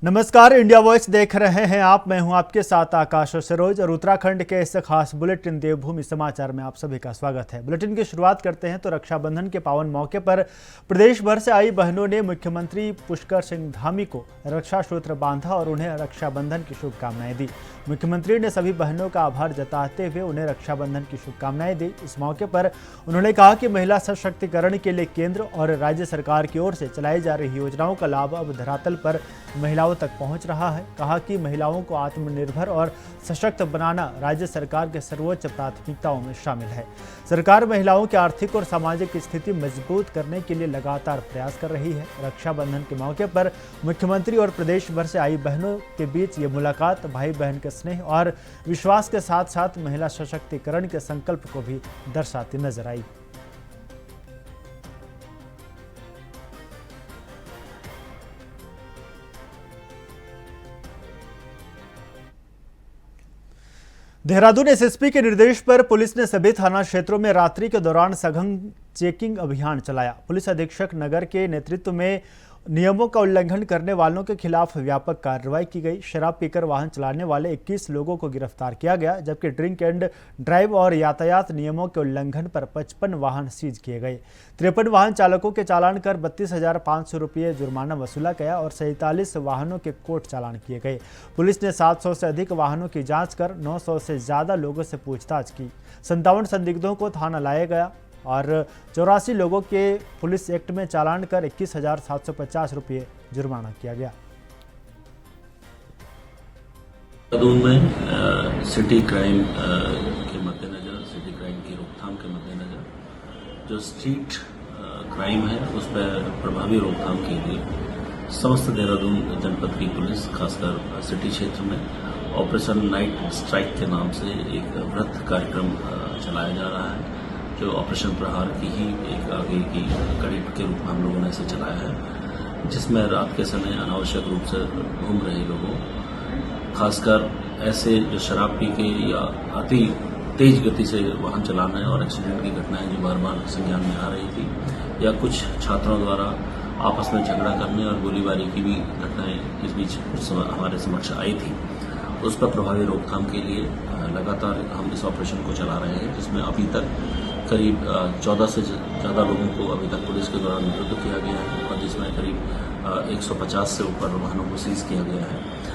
नमस्कार, India voice देख रहे हैं आप। मैं हूं आपके साथ आकाश सरोज और उत्तराखंड के इस खास बुलेटिन देवभूमि समाचार में आप सभी का स्वागत है। बुलेटिन की शुरुआत करते हैं तो रक्षाबंधन के पावन मौके पर प्रदेश भर से आई बहनों ने मुख्यमंत्री पुष्कर सिंह धामी को रक्षा सूत्र बांधा और उन्हें रक्षाबंधन की शुभकामनाएं दी। मुख्यमंत्री ने सभी बहनों का आभार जताते हुए उन्हें रक्षाबंधन की शुभकामनाएं दी। इस मौके पर उन्होंने कहा कि महिला सशक्तिकरण के लिए केंद्र और राज्य सरकार की ओर से चलाई जा रही योजनाओं का लाभ अब धरातल पर महिलाओं तक पहुंच रहा है। कहा कि महिलाओं को आत्मनिर्भर और सशक्त बनाना राज्य सरकार के सर्वोच्च प्राथमिकताओं में शामिल है। सरकार महिलाओं की आर्थिक और सामाजिक स्थिति मजबूत करने के लिए लगातार प्रयास कर रही है। रक्षाबंधन के मौके पर मुख्यमंत्री और प्रदेश भर से आई बहनों के बीच ये मुलाकात भाई बहन के स्नेह और विश्वास के साथ साथ महिला सशक्तिकरण के संकल्प को भी दर्शाती नजर आई। देहरादून एसएसपी के निर्देश पर पुलिस ने सभी थाना क्षेत्रों में रात्रि के दौरान सघन चेकिंग अभियान चलाया। पुलिस अधीक्षक नगर के नेतृत्व में नियमों का उल्लंघन करने वालों के खिलाफ व्यापक कार्रवाई की गई। शराब पीकर वाहन चलाने वाले 21 लोगों को गिरफ्तार किया गया, जबकि ड्रिंक एंड ड्राइव और यातायात नियमों के उल्लंघन पर 55 वाहन सीज किए गए। 53 वाहन चालकों के चालान कर 32,500 रुपये जुर्माना वसूला गया और 47 वाहनों के कोर्ट चालान किए गए। पुलिस ने 700 से अधिक वाहनों की जाँच कर 900 से ज़्यादा लोगों से पूछताछ की। 57 संदिग्धों को थाना लाया गया और 84 लोगों के पुलिस एक्ट में चालान कर 21,750 रुपये जुर्माना किया गया। देहरादून में सिटी क्राइम के मद्देनजर, सिटी क्राइम की रोकथाम के मद्देनजर जो स्ट्रीट क्राइम है उस पर प्रभावी रोकथाम के लिए समस्त देहरादून जनपद की पुलिस, खासकर सिटी क्षेत्र में ऑपरेशन नाइट स्ट्राइक के नाम से एक वृहत कार्यक्रम चलाया जा रहा है, जो ऑपरेशन प्रहार की ही एक आगे की कड़ी के रूप में हम लोगों ने इसे चलाया है, जिसमें रात के समय अनावश्यक रूप से घूम रहे लोगों, खासकर ऐसे जो शराब पी के या अति तेज गति से वाहन चलाना और एक्सीडेंट की घटनाएं जो बार बार संज्ञान में आ रही थी, या कुछ छात्रों द्वारा आपस में झगड़ा करने और गोलीबारी की भी घटनाएं इस बीच हमारे समक्ष आई थी, उस पर प्रभावी रोकथाम के लिए लगातार हम इस ऑपरेशन को चला रहे हैं, जिसमें अभी तक करीब 14 से ज़्यादा लोगों को अभी तक पुलिस के द्वारा निरुद्ध किया गया है और जिसमें करीब 150 से ऊपर वाहनों को सीज किया गया है।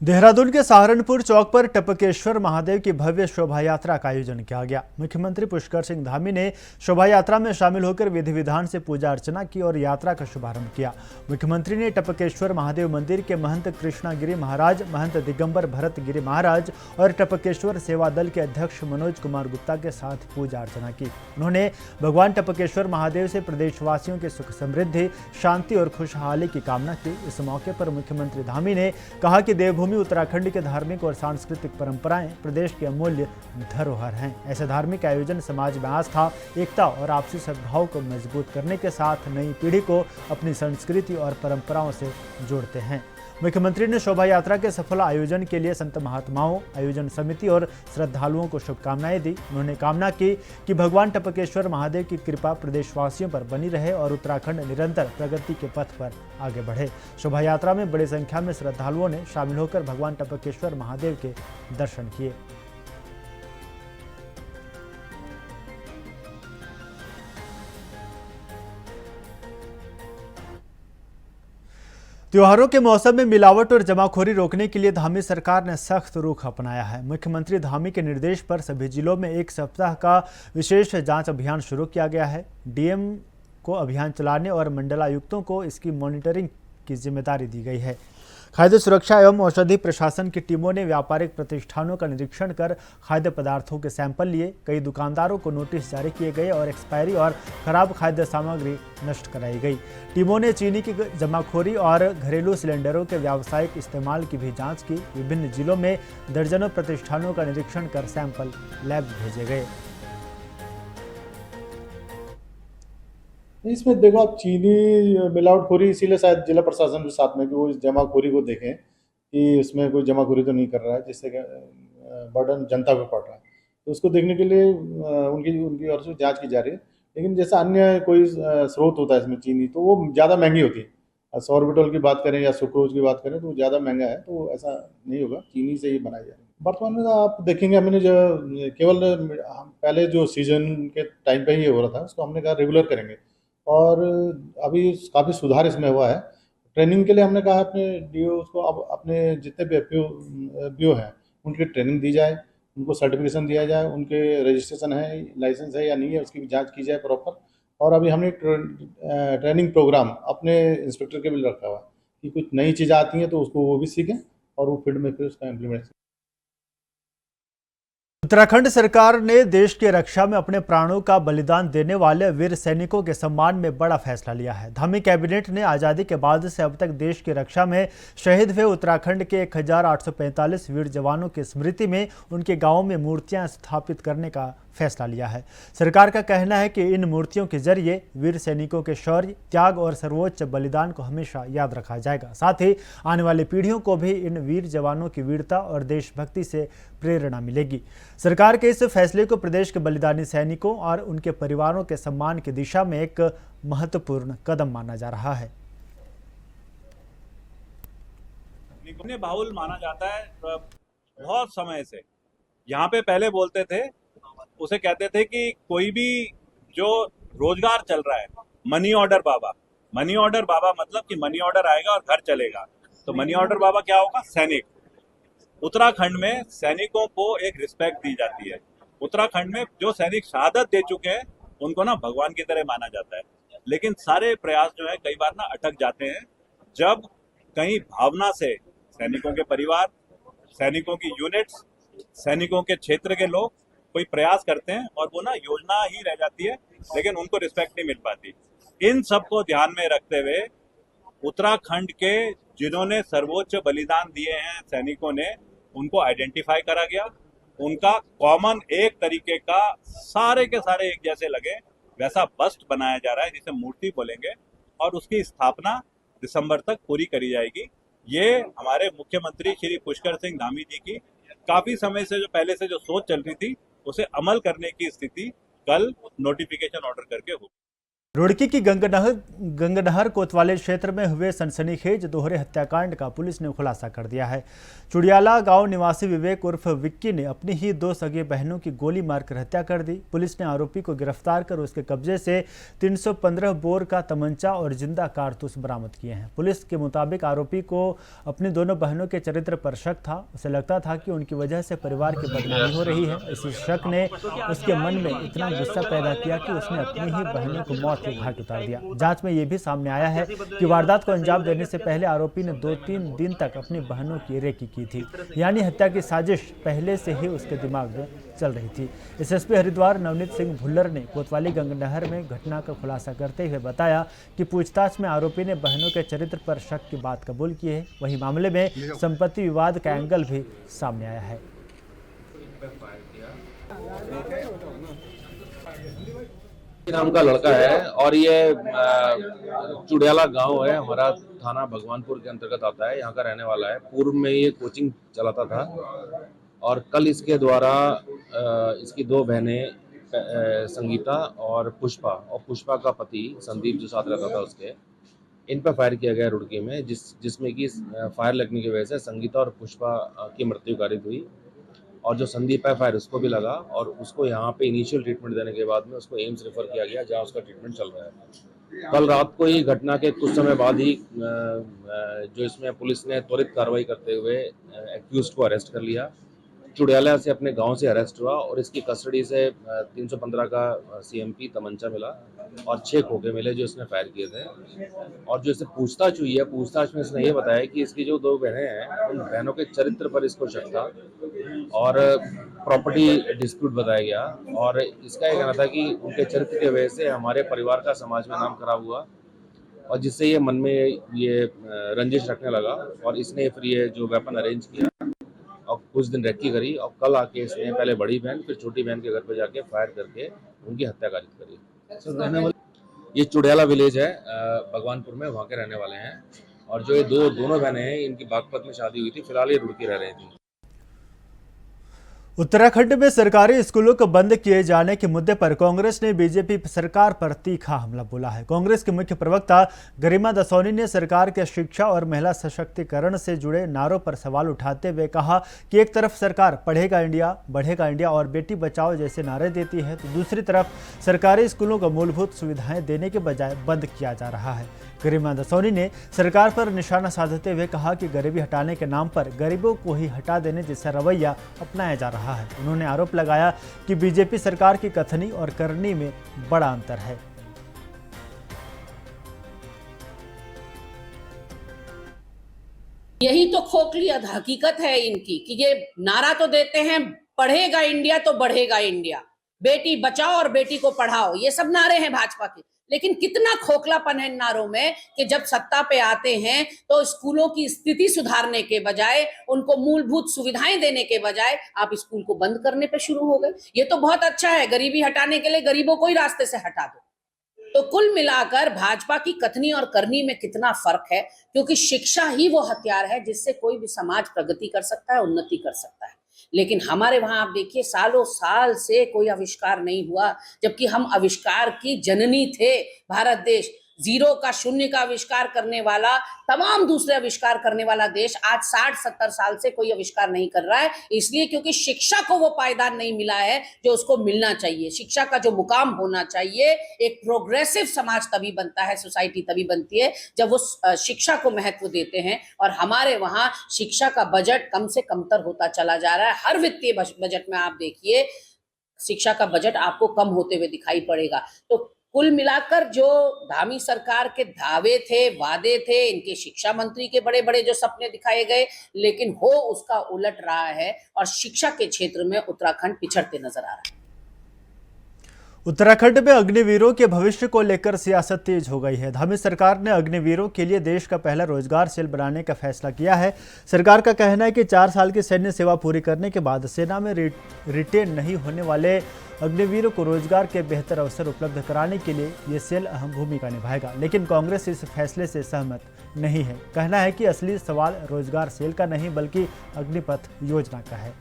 देहरादून के सहारनपुर चौक पर टपकेश्वर महादेव की भव्य शोभा यात्रा का आयोजन किया गया। मुख्यमंत्री पुष्कर सिंह धामी ने शोभा यात्रा में शामिल होकर विधि विधान से पूजा अर्चना की और यात्रा का शुभारंभ किया। मुख्यमंत्री ने टपकेश्वर महादेव मंदिर के महंत कृष्णागिरी महाराज, महंत दिगंबर भरत गिरी महाराज और टपकेश्वर सेवा दल के अध्यक्ष मनोज कुमार गुप्ता के साथ पूजा अर्चना की। उन्होंने भगवान टपकेश्वर महादेव से प्रदेशवासियों की सुख समृद्धि, शांति और खुशहाली की कामना की। इस मौके पर मुख्यमंत्री धामी ने कहा कि देवभूमि उत्तराखंड के धार्मिक और सांस्कृतिक परंपराएं प्रदेश की अमूल्य धरोहर हैं। ऐसे धार्मिक आयोजन समाज में आस्था, एकता और आपसी सद्भाव को मजबूत करने के साथ नई पीढ़ी को अपनी संस्कृति और परंपराओं से जोड़ते हैं। मुख्यमंत्री ने शोभा यात्रा के सफल आयोजन के लिए संत महात्माओं, आयोजन समिति और श्रद्धालुओं को शुभकामनाएं दी। उन्होंने कामना की कि भगवान टपकेश्वर महादेव की कृपा प्रदेशवासियों पर बनी रहे और उत्तराखंड निरंतर प्रगति के पथ पर आगे बढ़े। शोभा यात्रा में बड़ी संख्या में श्रद्धालुओं ने शामिल होकर भगवान टपकेश्वर महादेव के दर्शन किए। त्योहारों के मौसम में मिलावट और जमाखोरी रोकने के लिए धामी सरकार ने सख्त रुख अपनाया है। मुख्यमंत्री धामी के निर्देश पर सभी जिलों में एक सप्ताह का विशेष जांच अभियान शुरू किया गया है। डीएम को अभियान चलाने और मंडलायुक्तों को इसकी मॉनिटरिंग की जिम्मेदारी दी गई है। खाद्य सुरक्षा एवं औषधि प्रशासन की टीमों ने व्यापारिक प्रतिष्ठानों का निरीक्षण कर खाद्य पदार्थों के सैंपल लिए। कई दुकानदारों को नोटिस जारी किए गए और एक्सपायरी और खराब खाद्य सामग्री नष्ट कराई गई। टीमों ने चीनी की जमाखोरी और घरेलू सिलेंडरों के व्यावसायिक इस्तेमाल की भी जांच की। विभिन्न जिलों में दर्जनों प्रतिष्ठानों का निरीक्षण कर सैंपल लैब भेजे गए। इसमें देखो, आप चीनी मिलावटखोरी इसीलिए शायद जिला प्रशासन भी साथ में कि वो इस जमाखोरी को देखें कि इसमें कोई जमाखोरी तो नहीं कर रहा है, जिससे बर्डन जनता पे पड़ रहा है। तो उसको देखने के लिए उनकी उनकी ओर से जांच की जा रही है। लेकिन जैसा अन्य कोई स्रोत होता है इसमें चीनी, तो वो ज़्यादा महंगी होती है। सॉर्बिटॉल की बात करें या सुक्रोज की बात करें तो ज़्यादा महंगा है, तो ऐसा नहीं होगा, चीनी से ही बनाया जाएगा। वर्तमान में आप देखेंगे हमने जो केवल हम पहले जो सीजन के टाइम पे ही ये हो रहा था, उसको हमने कहा रेगुलर करेंगे और अभी काफ़ी सुधार इसमें हुआ है। ट्रेनिंग के लिए हमने कहा अपने डीओ को अब अपने जितने भी बीओ हैं उनकी ट्रेनिंग दी जाए, उनको सर्टिफिकेशन दिया जाए, उनके रजिस्ट्रेशन है, लाइसेंस है या नहीं है, उसकी भी जाँच की जाए प्रॉपर। और अभी हमने ट्रेनिंग प्रोग्राम अपने इंस्पेक्टर के भी रखा हुआ है कि कुछ नई चीज़ें आती हैं तो उसको वो भी सीखें और वो फील्ड में फिर उसका इम्प्लीमेंट। उत्तराखंड सरकार ने देश की रक्षा में अपने प्राणों का बलिदान देने वाले वीर सैनिकों के सम्मान में बड़ा फैसला लिया है। धामी कैबिनेट ने आज़ादी के बाद से अब तक देश की रक्षा में शहीद हुए उत्तराखंड के 1845 वीर जवानों की स्मृति में उनके गांवों में मूर्तियां स्थापित करने का फैसला लिया है। सरकार का कहना है कि इन मूर्तियों के जरिए वीर सैनिकों के शौर्य, त्याग और सर्वोच्च बलिदान को हमेशा याद रखा जाएगा। साथ ही आने वाली पीढ़ियों को भी इन वीर जवानों की वीरता और देशभक्ति से प्रेरणा मिलेगी। सरकार के इस फैसले को प्रदेश के बलिदानी सैनिकों और उनके परिवारों के सम्मान की दिशा में एक महत्वपूर्ण कदम माना जा रहा है। निपुण बाहुल माना जाता है बहुत समय से। यहाँ पे पहले बोलते थे, उसे कहते थे कि कोई भी जो रोजगार चल रहा है, मनी ऑर्डर बाबा। मनी ऑर्डर बाबा मतलब कि मनी ऑर्डर आएगा और घर चलेगा। तो मनी ऑर्डर बाबा क्या होगा? सैनिक। उत्तराखंड में सैनिकों को एक रिस्पेक्ट दी जाती है। उत्तराखंड में जो सैनिक शहादत दे चुके हैं उनको ना भगवान की तरह माना जाता है। लेकिन सारे प्रयास जो है कई बार ना अटक जाते हैं जब कहीं भावना से सैनिकों के परिवार, सैनिकों की यूनिट्स, सैनिकों के क्षेत्र के लोग कोई प्रयास करते हैं और वो ना योजना ही रह जाती है, लेकिन उनको रिस्पेक्ट नहीं मिल पाती। इन सबको ध्यान में रखते हुए उत्तराखंड के जिन्होंने सर्वोच्च बलिदान दिए हैं सैनिकों ने, उनको आइडेंटिफाई करा गया। उनका कॉमन एक तरीके का सारे के सारे एक जैसे लगे वैसा बस्ट बनाया जा रहा है, जिसे मूर्ति बोलेंगे, और उसकी स्थापना दिसंबर तक पूरी करी जाएगी। ये हमारे मुख्यमंत्री श्री पुष्कर सिंह धामी जी की काफी समय से जो पहले से जो सोच चल रही थी उसे अमल करने की स्थिति कल नोटिफिकेशन ऑर्डर करके हुई। रुड़की की गंगनहर कोतवाली क्षेत्र में हुए सनसनीखेज दोहरे हत्याकांड का पुलिस ने खुलासा कर दिया है। चुड़ियाला गांव निवासी विवेक उर्फ विक्की ने अपनी ही 2 सगे बहनों की गोली मारकर हत्या कर दी। पुलिस ने आरोपी को गिरफ्तार कर उसके कब्जे से 315 बोर का तमंचा और जिंदा कारतूस बरामद किए हैं। पुलिस के मुताबिक आरोपी को अपनी दोनों बहनों के चरित्र पर शक था। उसे लगता था कि उनकी वजह से परिवार की बदनामी हो रही है। इसी शक ने उसके मन में इतना गुस्सा पैदा किया कि उसने अपनी ही बहनों को मौत के घाट उतार दिया। जांच में यह भी सामने आया है कि वारदात को अंजाम देने से पहले आरोपी ने 2-3 दिन तक अपनी बहनों की रेकी की थी, यानी हत्या की साजिश पहले से ही उसके दिमाग में चल रही थी। एसएसपी हरिद्वार नवनीत सिंह भुल्लर ने कोतवाली गंगनहर में घटना का खुलासा करते हुए बताया कि पूछताछ में आरोपी ने बहनों के चरित्र पर शक की बात कबूल की है। वहीं मामले में संपत्ति विवाद का एंगल भी सामने आया है। नाम का लड़का है और ये चुड़ियाला गांव है, हमारा थाना भगवानपुर के अंतर्गत आता है। यहाँ का रहने वाला है। पूर्व में ये कोचिंग चलाता था और कल इसके द्वारा इसकी 2 बहनें संगीता और पुष्पा का पति संदीप जो साथ रहता था उसके, इन पर फायर किया गया रुड़की में, जिसमें कि फायर लगने की वजह से संगीता और पुष्पा की मृत्यु कारित हुई और जो संदीप है फायर उसको भी लगा और उसको यहाँ पे इनिशियल ट्रीटमेंट देने के बाद में उसको एम्स रेफर किया गया, जहाँ उसका ट्रीटमेंट चल रहा है। कल रात को ही घटना के कुछ समय बाद ही जो इसमें पुलिस ने त्वरित कार्रवाई करते हुए एक्यूज्ड को अरेस्ट कर लिया। चुड़ियाला से अपने गांव से अरेस्ट हुआ और इसकी कस्टडी से 315 का सीएमपी तमंचा मिला और 6 खोखे मिले जो इसने फायर किए थे। और जो इससे पूछताछ हुई है, पूछताछ में इसने ये बताया कि इसकी जो 2 बहनें हैं उन बहनों के चरित्र पर इसको शक था और प्रॉपर्टी डिस्प्यूट बताया गया और इसका ये कहना था कि उनके चरित्र की वजह से हमारे परिवार का समाज में नाम खराब हुआ और जिससे ये मन में ये रंजिश रखने लगा और इसने फिर ये जो वेपन अरेंज किया और कुछ दिन रेकी करी और कल आके इसने पहले बड़ी बहन फिर छोटी बहन के घर पे जाके फायर करके उनकी हत्या कारित करी। ये चुड़ियाला विलेज है भगवानपुर में, वहाँ के रहने वाले हैं और जो ये दोनों बहनें हैं इनकी बागपत में शादी हुई थी। फिलहाल ये रुड़की रह रही थी। उत्तराखंड में सरकारी स्कूलों को बंद किए जाने के मुद्दे पर कांग्रेस ने बीजेपी सरकार पर तीखा हमला बोला है। कांग्रेस के मुख्य प्रवक्ता गरिमा दसौनी ने सरकार के शिक्षा और महिला सशक्तिकरण से जुड़े नारों पर सवाल उठाते हुए कहा कि एक तरफ सरकार पढ़ेगा इंडिया, बढ़ेगा इंडिया और बेटी बचाओ जैसे नारे देती है, तो दूसरी तरफ सरकारी स्कूलों को मूलभूत सुविधाएं देने के बजाय बंद किया जा रहा है। गरिमा दसौनी ने सरकार पर निशाना साधते हुए कहा कि गरीबी हटाने के नाम पर गरीबों को ही हटा देने जैसा रवैया अपनाया जा रहा है। उन्होंने आरोप लगाया कि बीजेपी सरकार की कथनी और करनी में बड़ा अंतर है। यही तो खोखली हकीकत है इनकी कि ये नारा तो देते हैं पढ़ेगा इंडिया तो बढ़ेगा इंडिया, बेटी बचाओ और बेटी को पढ़ाओ, ये सब नारे हैं भाजपा के। लेकिन कितना खोखलापन है इन नारों में कि जब सत्ता पे आते हैं तो स्कूलों की स्थिति सुधारने के बजाय, उनको मूलभूत सुविधाएं देने के बजाय आप स्कूल को बंद करने पे शुरू हो गए। ये तो बहुत अच्छा है, गरीबी हटाने के लिए गरीबों को ही रास्ते से हटा दो। तो कुल मिलाकर भाजपा की कथनी और करनी में कितना फर्क है, क्योंकि शिक्षा ही वो हथियार है जिससे कोई भी समाज प्रगति कर सकता है, उन्नति कर सकता है। लेकिन हमारे वहां आप देखिए सालों साल से कोई आविष्कार नहीं हुआ, जबकि हम आविष्कार की जननी थे। भारत देश जीरो का, शून्य का आविष्कार करने वाला, तमाम दूसरे आविष्कार करने वाला देश आज 60-70 साल से कोई आविष्कार नहीं कर रहा है। इसलिए क्योंकि शिक्षा को वो पायदान नहीं मिला है जो उसको मिलना चाहिए। शिक्षा का जो मुकाम होना चाहिए, एक प्रोग्रेसिव समाज तभी बनता है, सोसाइटी तभी बनती है जब वो शिक्षा को महत्व देते हैं। और हमारे वहां शिक्षा का बजट कम से कमतर होता चला जा रहा है। हर वित्तीय बजट में आप देखिए शिक्षा का बजट आपको कम होते हुए दिखाई पड़ेगा। तो कुल मिलाकर जो धामी सरकार के दावे थे, वादे थे, इनके शिक्षा मंत्री के बड़े बड़े जो सपने दिखाए गए, लेकिन हो उसका उलट रहा है और शिक्षा के क्षेत्र में उत्तराखंड पिछड़ते नजर आ रहा है। उत्तराखंड में अग्निवीरों के भविष्य को लेकर सियासत तेज हो गई है। धामी सरकार ने अग्निवीरों के लिए देश का पहला रोजगार सेल बनाने का फैसला किया है। सरकार का कहना है कि 4 साल की सैन्य सेवा पूरी करने के बाद सेना में रिटेन नहीं होने वाले अग्निवीरों को रोजगार के बेहतर अवसर उपलब्ध कराने के लिए ये सेल अहम भूमिका निभाएगा। लेकिन कांग्रेस इस फैसले से सहमत नहीं है। कहना है कि असली सवाल रोजगार सेल का नहीं बल्कि अग्निपथ योजना का है।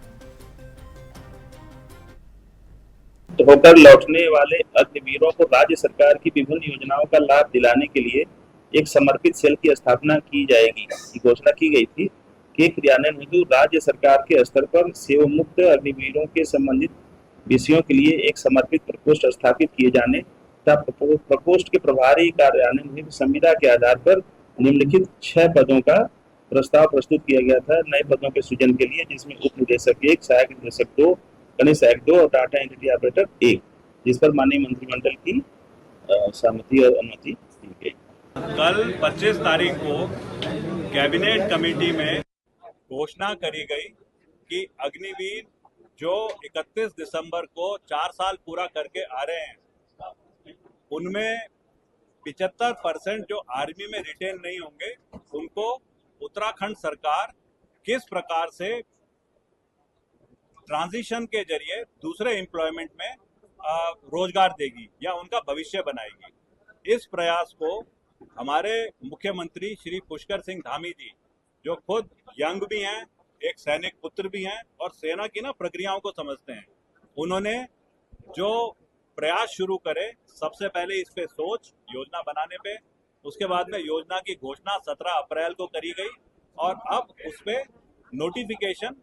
होकर लौटने वाले अग्निवीरों को राज्य सरकार की विभिन्न योजनाओं का लाभ दिलाने के लिए एक समर्पित सेल की स्थापना की जाएगी की घोषणा की गई थी कि क्रियान्वयन हेतु राज्य सरकार के स्तर पर सेवामुक्त अग्निवीरों के संबंधित विषयों के लिए एक समर्पित प्रकोष्ठ स्थापित किए जाने तथा प्रकोष्ठ के प्रभारी कार्यान्वयन हेतु संविदा के आधार पर निम्नलिखित 6 पदों का प्रस्ताव प्रस्तुत किया गया था नए पदों के सृजन के लिए, जिसमें उप निदेशक 1, सहायक निदेशक 2, गणेश सहायक 2 और डाटा एंटिटी ऑपरेटर 1, जिस पर माननीय मंत्रिमंडल की सहमति और अनुमति दी गई। कल 25 तारीख को कैबिनेट कमेटी में घोषणा करी गई कि अग्निवीर जो 31 दिसंबर को 4 साल पूरा करके आ रहे हैं, उनमें 75% जो आर्मी में रिटेन नहीं होंगे, उनको उत्तराखंड सरकार किस प्रकार से ट्रांजिशन के जरिए दूसरे एम्प्लॉयमेंट में रोजगार देगी या उनका भविष्य बनाएगी। इस प्रयास को हमारे मुख्यमंत्री श्री पुष्कर सिंह धामी जी, जो खुद यंग भी हैं, एक सैनिक पुत्र भी हैं और सेना की प्रक्रियाओं को समझते हैं, उन्होंने जो प्रयास शुरू करे, सबसे पहले इस पे सोच योजना बनाने पे, उसके बाद में योजना की घोषणा 17 अप्रैल को करी गई और अब उस पे नोटिफिकेशन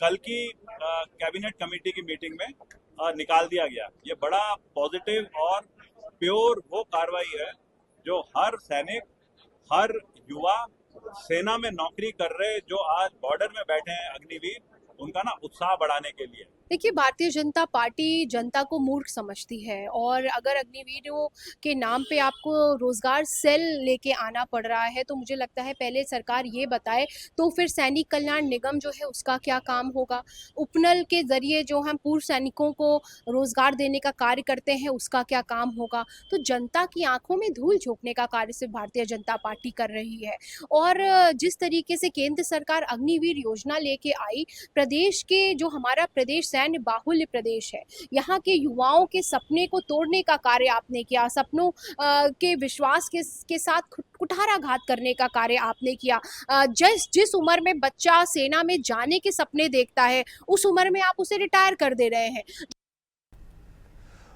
कल की कैबिनेट कमेटी की मीटिंग में निकाल दिया गया। ये बड़ा पॉजिटिव और प्योर वो कार्रवाई है जो हर सैनिक, हर युवा, सेना में नौकरी कर रहे जो आज बॉर्डर में बैठे हैं अग्निवीर, उनका उत्साह बढ़ाने के लिए। देखिए, भारतीय जनता पार्टी जनता को मूर्ख समझती है और अगर अग्निवीरों के नाम पे आपको रोजगार सेल लेके आना पड़ रहा है तो मुझे लगता है पहले सरकार ये बताए तो फिर सैनिक कल्याण निगम जो है उसका क्या काम होगा। उपनल के जरिए जो हम पूर्व सैनिकों को रोजगार देने का कार्य करते हैं उसका क्या काम होगा। तो जनता की आंखों में धूल झोंकने का कार्य सिर्फ भारतीय जनता पार्टी कर रही है। और जिस तरीके से केंद्र सरकार अग्निवीर योजना लेके आई, प्रदेश के जो हमारा प्रदेश सैन्य बाहुल्य प्रदेश है, यहाँ के युवाओं के सपने को तोड़ने का कार्य आपने किया, सपनों के विश्वास के साथ कुठाराघात करने का कार्य आपने किया। जिस उम्र में बच्चा सेना में जाने के सपने देखता है, उस उम्र में आप उसे रिटायर कर दे रहे हैं।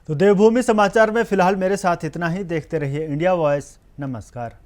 तो देवभूमि समाचार में फिलहाल मेरे साथ इतना ही। देखते रहिए इंडिया वॉइस। नमस्कार।